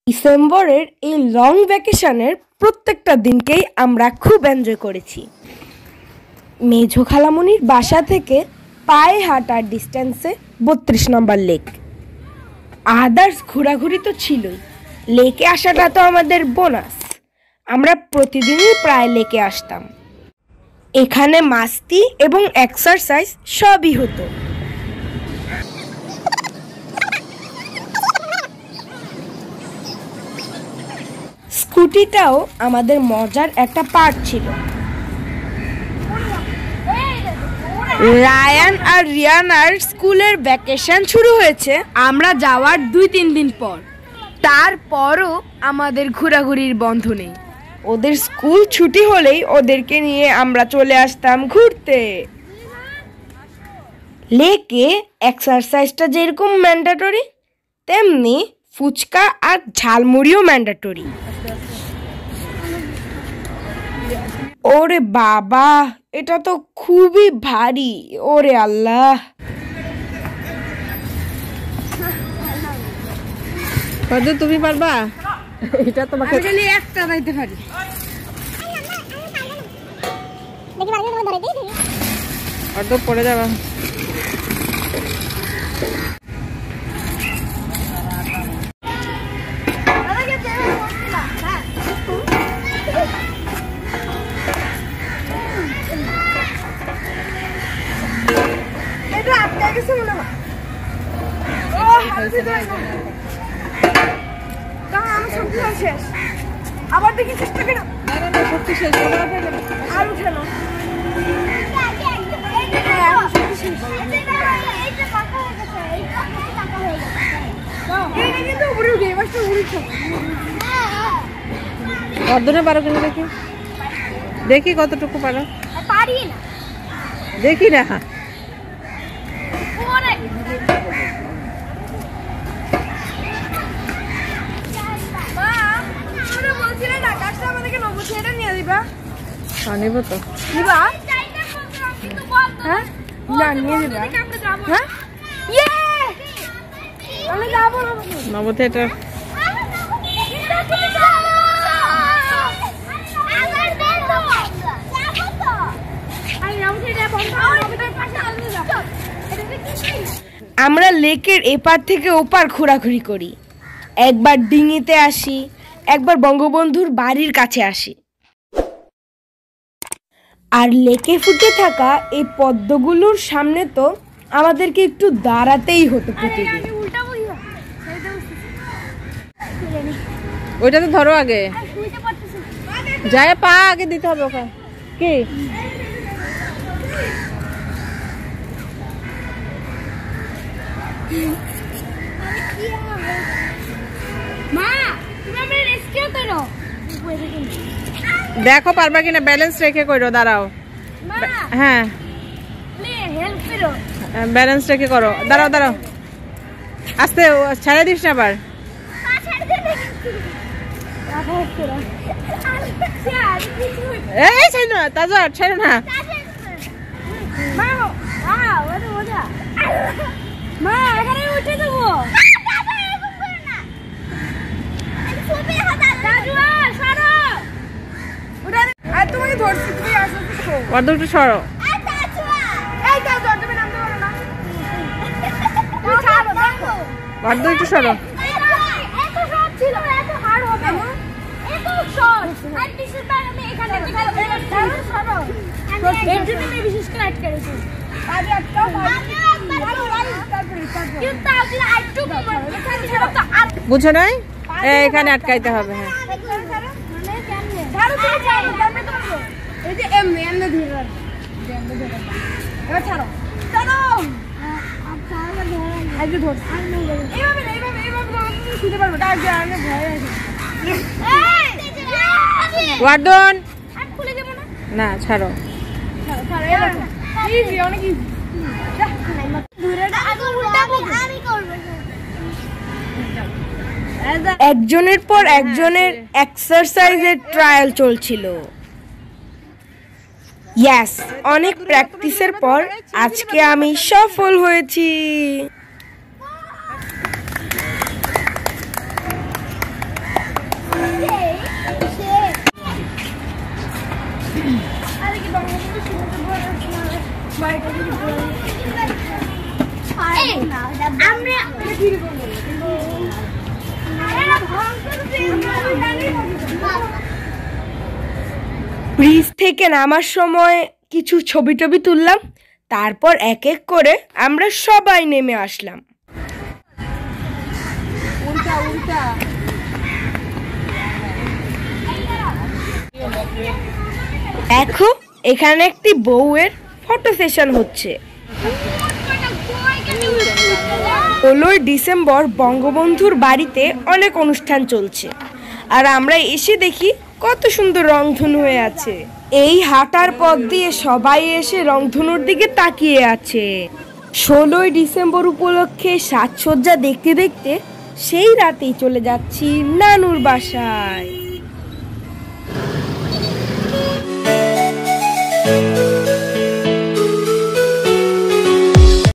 ডিসেম্বরের এই লং ভ্যাকেশনের প্রত্যেকটা দিনকেই আমরা খুব এনজয় করেছি। মেঝো খালামণির বাসা থেকে পায়ে হাঁটার ডিস্টেন্সে 32 নম্বর লেক। আদার্স ঘোরাঘুরি তো ছিলই, লেকে আসাটা তো আমাদের বোনাস। আমরা প্রতিদিনই প্রায় লেকে আসতাম। এখানে মাস্তি এবং এক্সারসাইজ সবই হতো। স্কুটিটাও আমাদের মজার একটা পার্ট ছিল। রায়ান আর রিয়ানার স্কুলের ভ্যাকেশন শুরু হয়েছে আমরা যাওয়ার 2-3 দিন পর। তারপরও আমাদের ঘোরাঘুরির বন্ধ নেই। ওদের স্কুল ছুটি হলেই ওদেরকে নিয়ে আমরা চলে আসতাম ঘুরতে। লেকে এক্সারসাইজটা যেরকম ম্যান্ডেটরি, তেমনি ফুচকা আর ঝালমুড়িও ম্যান্ডেটরি। ওরে বাবা, এটা তো খুবই ভারী। ওরে আল্লাহ, তুমি পারবা? এটা তোমাকে একটা যাইতে পারি। আর তো পড়ে যাবা। আবার দেখি চেষ্টা কেন সত্যি শেষ আর উঠে না। অর্ধনে পারো কিনা দেখি, দেখি কতটুকু পারো। দেখি না নিব তো নবতে এটা আমরা লেকের এপার থেকে ওপার ঘোরাঘুরি করি। একবার ডিঙিতে আসি, একবার বঙ্গবন্ধুর বাড়ির কাছে আসি। আর লেকে ফুটে থাকা এই পদ্মগুলোর সামনে তো আমাদেরকে একটু দাঁড়াতেই হতো প্রতিদিন। ওইটা তো ধরো আগে, যায় পা আগে দিতে হবে ওখানে। কি দেখো পারবা কিনা, ব্যালেন্স রেখে করো। দাঁড়াও, হ্যাঁ ব্যালেন্স রেখে করো। দাঁড়াও দাঁড়াও, আস্তে ছেড়ে দিস না আবার। এই ছেড়ে না, তাজা ছেড়ে না। অর্ধ একটু সরো, অর্ধ একটু সরো। বুঝো নাই, এখানে আটকাইতে হবে। হ্যাঁ ওয়ার্ডন না, ছাড়ো। একজনের পর একজনের এক্সারসাইজের ট্রায়াল চলছিল। ইয়েস, অনেক প্র্যাকটিসের পর আজকে আমি সফল হয়েছি। ব্রিজ থেকে নামার সময় কিছু ছবি টবি তুললাম, তারপর এক এক করে আমরা সবাই নেমে আসলাম। দেখো, এখানে একটি বউয়ের ফটো সেশন হচ্ছে। 16 ডিসেম্বর বঙ্গবন্ধুর বাড়িতে অনেক অনুষ্ঠান চলছে, আর আমরা এসে দেখি কত সুন্দর রংধনু হয়ে আছে। এই হাঁটার পথ দিয়ে সবাই এসে রংধনুর দিকে তাকিয়ে আছে। 16 ডিসেম্বর উপলক্ষে সাজসজ্জা দেখতে দেখতে সেই রাতেই চলে যাচ্ছি নানুর বাসায়।